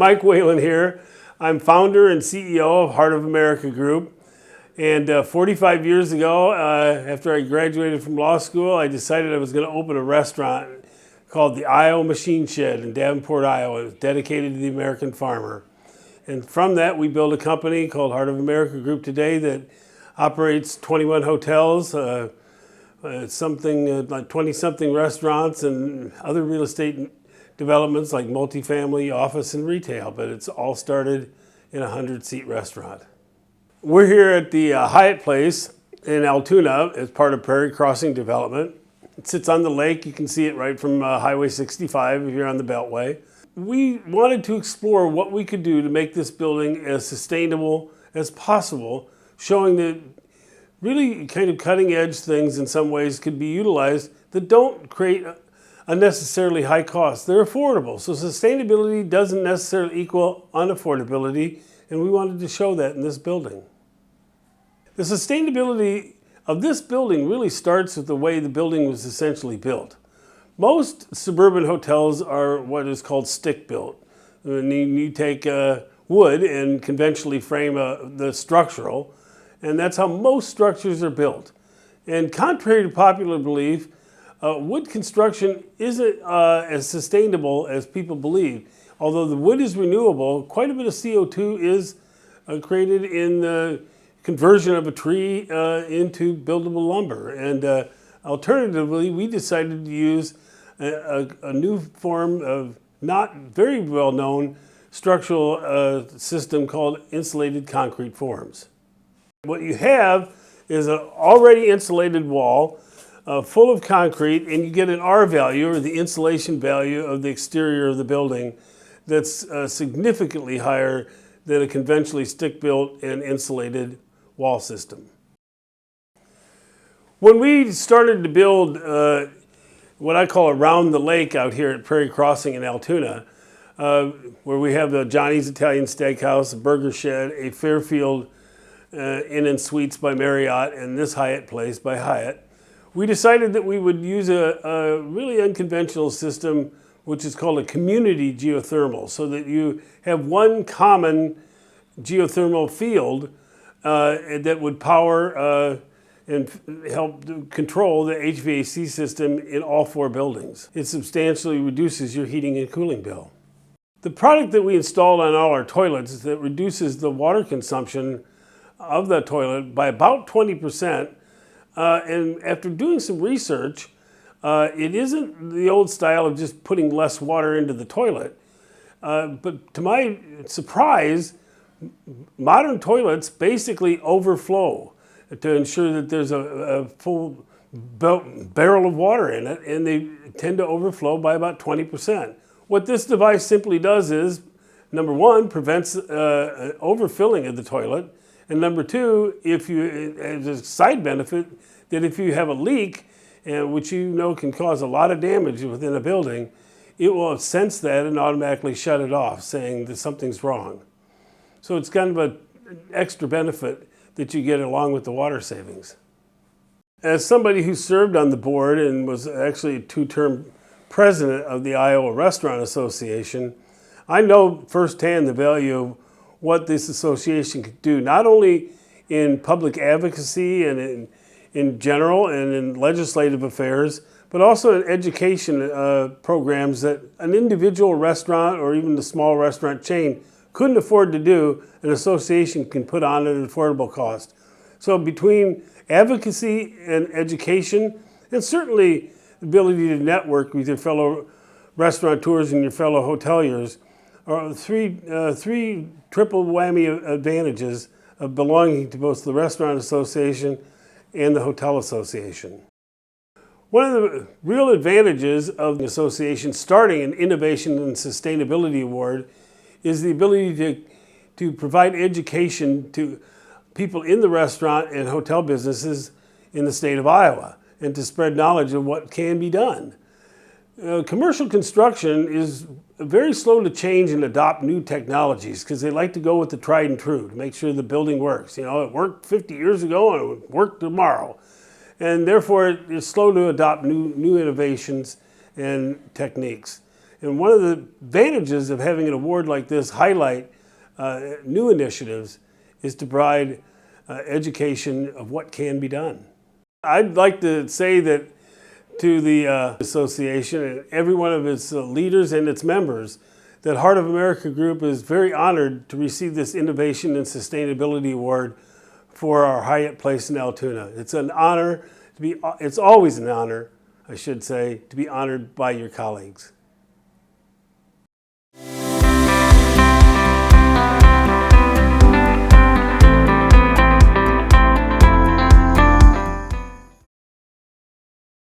Mike Whalen here. I'm founder and CEO of Heart of America Group. And 45 years ago, after I graduated from law school, I decided I was going to open a restaurant called the Iowa Machine Shed in Davenport, Iowa. It was dedicated to the American farmer. And from that, we built a company called Heart of America Group today that operates 21 hotels, like 20-something restaurants and other real estate developments like multifamily, office, and retail. But it's all started in a 100-seat restaurant. We're here at the Hyatt Place in Altoona as part of Prairie Crossing Development. It sits on the lake. You can see it right from Highway 65 if you're on the Beltway. We wanted to explore what we could do to make this building as sustainable as possible, showing that really kind of cutting edge things in some ways could be utilized that don't create unnecessarily high costs. They're affordable. So sustainability doesn't necessarily equal unaffordability, and we wanted to show that in this building. The sustainability of this building really starts with the way the building was essentially built. Most suburban hotels are what is called stick-built. You take wood and conventionally frame the structural, and that's how most structures are built. And contrary to popular belief, wood construction isn't as sustainable as people believe. Although the wood is renewable, quite a bit of CO2 is created in the conversion of a tree into buildable lumber. And alternatively, we decided to use a new form of not very well-known structural system called insulated concrete forms. What you have is an already insulated wall full of concrete, and you get an R value, or the insulation value of the exterior of the building, that's significantly higher than a conventionally stick-built and insulated wall system. When we started to build what I call around the lake out here at Prairie Crossing in Altoona, where we have the Johnny's Italian Steakhouse, a Burger Shed, a Fairfield Inn and Suites by Marriott, and this Hyatt Place by Hyatt, we decided that we would use a really unconventional system which is called a community geothermal, so that you have one common geothermal field that would power and help control the HVAC system in all 4 buildings. It substantially reduces your heating and cooling bill. The product that we installed on all our toilets is that reduces the water consumption of the toilet by about 20%. And after doing some research, it isn't the old style of just putting less water into the toilet. But to my surprise, modern toilets basically overflow to ensure that there's a full barrel of water in it, and they tend to overflow by about 20%. What this device simply does is, number one, prevents overfilling of the toilet, and number two, as a side benefit, that if you have a leak, which you know can cause a lot of damage within a building, it will sense that and automatically shut it off, saying that something's wrong. So it's kind of an extra benefit that you get along with the water savings. As somebody who served on the board and was actually a 2-term president of the Iowa Restaurant Association, I know firsthand the value of what this association could do, not only in public advocacy and in general and in legislative affairs, but also in education programs that an individual restaurant or even the small restaurant chain couldn't afford to do, an association can put on at an affordable cost. So between advocacy and education, and certainly the ability to network with your fellow restaurateurs and your fellow hoteliers, are three triple whammy advantages of belonging to both the Restaurant Association and the Hotel Association. One of the real advantages of the association starting an Innovation and Sustainability Award is the ability to provide education to people in the restaurant and hotel businesses in the state of Iowa, and to spread knowledge of what can be done. Commercial construction is very slow to change and adopt new technologies because they like to go with the tried and true to make sure the building works. You know, it worked 50 years ago and it would work tomorrow. And therefore, it's slow to adopt new innovations and techniques. And one of the advantages of having an award like this highlight new initiatives is to provide education of what can be done. I'd like to say that to the association and every one of its leaders and its members, that Heart of America Group is very honored to receive this Innovation and Sustainability Award for our Hyatt Place in Altoona. It's an honor to be, it's always an honor, I should say, to be honored by your colleagues.